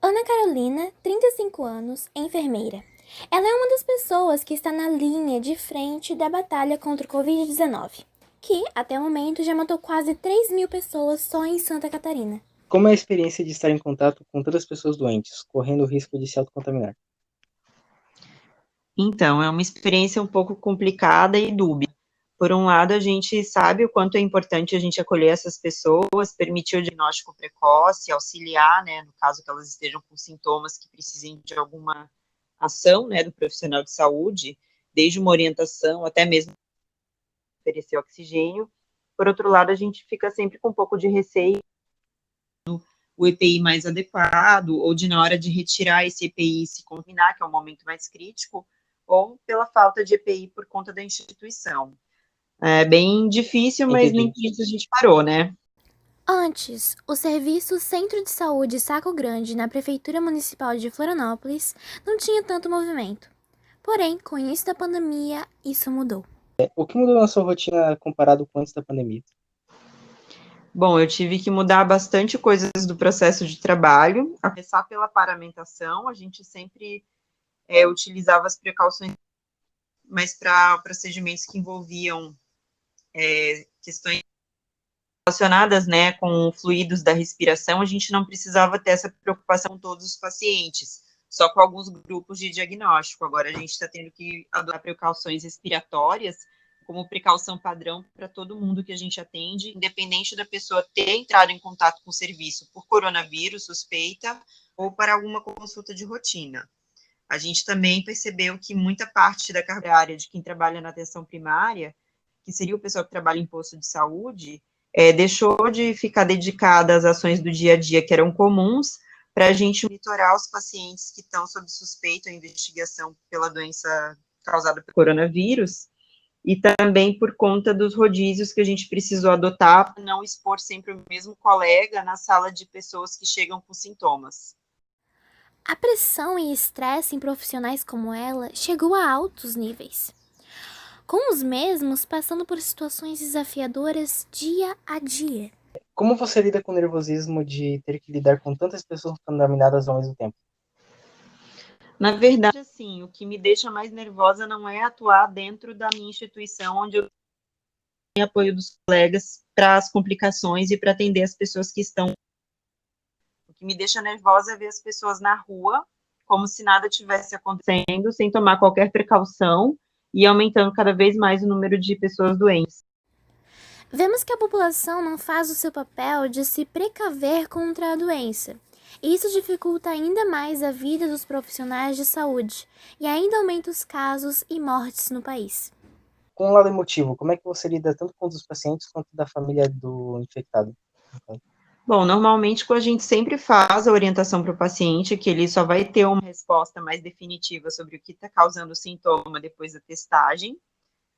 Ana Carolina, 35 anos, enfermeira. Ela é uma das pessoas que está na linha de frente da batalha contra o Covid-19, que, até o momento, já matou quase 3.000 pessoas só em Santa Catarina. Como é a experiência de estar em contato com tantas pessoas doentes, correndo o risco de se autocontaminar? Então, é uma experiência um pouco complicada e dúbia. Por um lado, a gente sabe o quanto é importante a gente acolher essas pessoas, permitir o diagnóstico precoce, auxiliar, né, no caso que elas estejam com sintomas que precisem de alguma ação, né, do profissional de saúde, desde uma orientação até mesmo oferecer oxigênio. Por outro lado, a gente fica sempre com um pouco de receio o EPI mais adequado, ou de na hora de retirar esse EPI se combinar, que é o momento mais crítico, ou pela falta de EPI por conta da instituição. É bem difícil, mas nem Entendi. por isso a gente parou, né? Antes, o serviço Centro de Saúde Saco Grande, na Prefeitura Municipal de Florianópolis, não tinha tanto movimento. Porém, com o início da pandemia, isso mudou. O que mudou na sua rotina comparado com antes da pandemia? Bom, eu tive que mudar bastante coisas do processo de trabalho, a começar pela paramentação, a gente sempre utilizava as precauções, mas para procedimentos que envolviam questões relacionadas, né, com fluidos da respiração, a gente não precisava ter essa preocupação com todos os pacientes, só com alguns grupos de diagnóstico. Agora a gente está tendo que adotar precauções respiratórias como precaução padrão para todo mundo que a gente atende, independente da pessoa ter entrado em contato com o serviço por coronavírus, suspeita, ou para alguma consulta de rotina. A gente também percebeu que muita parte da carga horária de quem trabalha na atenção primária, que seria o pessoal que trabalha em posto de saúde, deixou de ficar dedicada às ações do dia a dia que eram comuns, para a gente monitorar os pacientes que estão sob suspeita ou investigação pela doença causada pelo coronavírus, e também por conta dos rodízios que a gente precisou adotar para não expor sempre o mesmo colega na sala de pessoas que chegam com sintomas. A pressão e estresse em profissionais como ela chegou a altos níveis, com os mesmos passando por situações desafiadoras dia a dia. Como você lida com o nervosismo de ter que lidar com tantas pessoas contaminadas ao mesmo tempo? Na verdade, assim, o que me deixa mais nervosa não é atuar dentro da minha instituição, onde eu tenho apoio dos colegas para as complicações e para atender as pessoas que estão. O que me deixa nervosa é ver as pessoas na rua, como se nada tivesse acontecendo, sem tomar qualquer precaução e aumentando cada vez mais o número de pessoas doentes. Vemos que a população não faz o seu papel de se precaver contra a doença. Isso dificulta ainda mais a vida dos profissionais de saúde e ainda aumenta os casos e mortes no país. Com o lado emotivo, como é que você lida tanto com os pacientes quanto da família do infectado? Bom, normalmente a gente sempre faz a orientação para o paciente que ele só vai ter uma resposta mais definitiva sobre o que está causando o sintoma depois da testagem,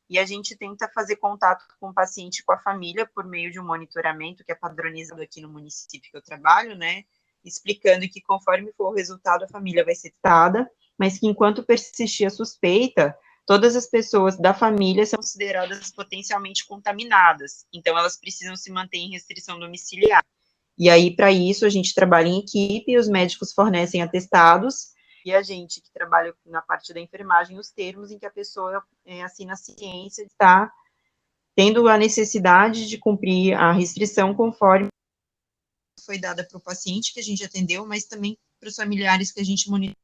e a gente tenta fazer contato com o paciente e com a família por meio de um monitoramento que é padronizado aqui no município que eu trabalho, né, explicando que conforme for o resultado a família vai ser testada, mas que enquanto persistir a suspeita, todas as pessoas da família são consideradas potencialmente contaminadas, então elas precisam se manter em restrição domiciliar. E aí, para isso, a gente trabalha em equipe, os médicos fornecem atestados, e a gente que trabalha na parte da enfermagem, os termos em que a pessoa assina a ciência está tendo a necessidade de cumprir a restrição conforme foi dada para o paciente que a gente atendeu, mas também para os familiares que a gente monitora.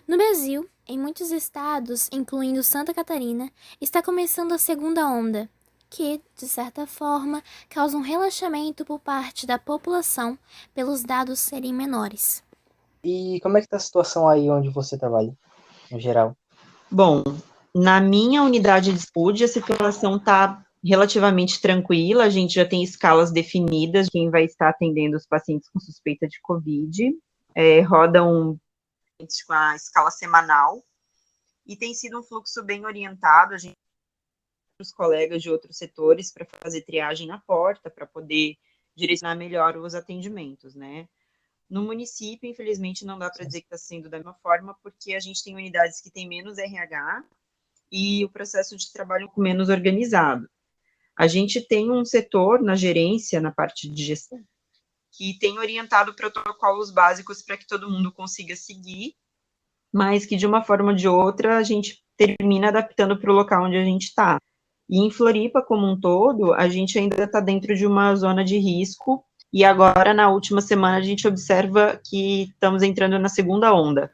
No Brasil, em muitos estados, incluindo Santa Catarina, está começando a segunda onda, que, de certa forma, causa um relaxamento por parte da população pelos dados serem menores. E como é que está a situação aí onde você trabalha, no geral? Bom, na minha unidade de saúde, a situação está relativamente tranquila, a gente já tem escalas definidas de quem vai estar atendendo os pacientes com suspeita de Covid, rodam com a escala semanal, e tem sido um fluxo bem orientado, a gente tem os colegas de outros setores para fazer triagem na porta, para poder direcionar melhor os atendimentos, né? No município, infelizmente, não dá para dizer que está sendo da mesma forma, porque a gente tem unidades que têm menos RH, e o processo de trabalho menos organizado. A gente tem um setor na gerência, na parte de gestão, que tem orientado protocolos básicos para que todo mundo consiga seguir, mas que de uma forma ou de outra a gente termina adaptando para o local onde a gente está. E em Floripa, como um todo, a gente ainda está dentro de uma zona de risco, e agora, na última semana, a gente observa que estamos entrando na segunda onda.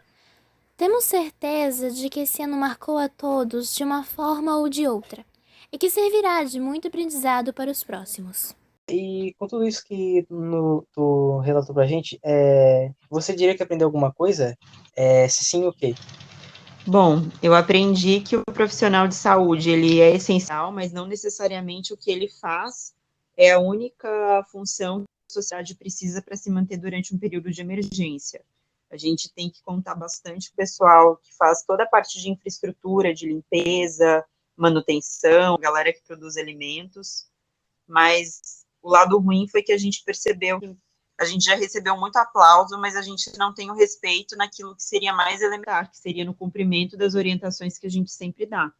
Temos certeza de que esse ano marcou a todos de uma forma ou de outra, e que servirá de muito aprendizado para os próximos. E com tudo isso que tu relatou pra gente, você diria que aprendeu alguma coisa? Se sim, o quê? Bom, eu aprendi que o profissional de saúde, ele é essencial, mas não necessariamente o que ele faz é a única função que a sociedade precisa para se manter durante um período de emergência. A gente tem que contar bastante com o pessoal que faz toda a parte de infraestrutura, de limpeza, manutenção, a galera que produz alimentos, mas o lado ruim foi que a gente percebeu que a gente já recebeu muito aplauso, mas a gente não tem o respeito naquilo que seria mais elementar, que seria no cumprimento das orientações que a gente sempre dá.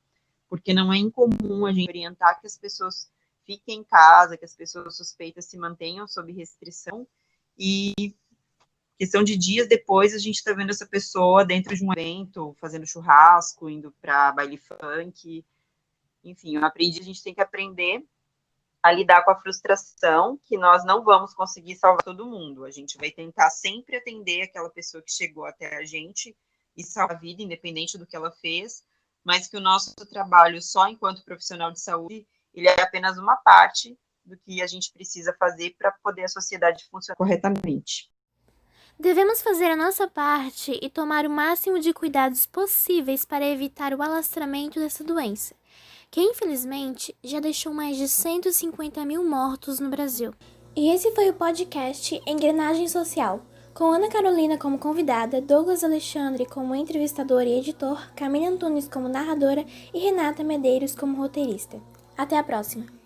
Porque não é incomum a gente orientar que as pessoas fiquem em casa, que as pessoas suspeitas se mantenham sob restrição, e questão de dias depois a gente está vendo essa pessoa dentro de um evento, fazendo churrasco, indo para baile funk, enfim, eu aprendi, a gente tem que aprender a lidar com a frustração, que nós não vamos conseguir salvar todo mundo. A gente vai tentar sempre atender aquela pessoa que chegou até a gente e salvar a vida, independente do que ela fez, mas que o nosso trabalho só enquanto profissional de saúde, ele é apenas uma parte do que a gente precisa fazer para poder a sociedade funcionar corretamente. Devemos fazer a nossa parte e tomar o máximo de cuidados possíveis para evitar o alastramento dessa doença, que infelizmente já deixou mais de 150 mil mortos no Brasil. E esse foi o podcast Engrenagem Social, com Ana Carolina como convidada, Douglas Alexandre como entrevistador e editor, Camila Antunes como narradora e Renata Medeiros como roteirista. Até a próxima!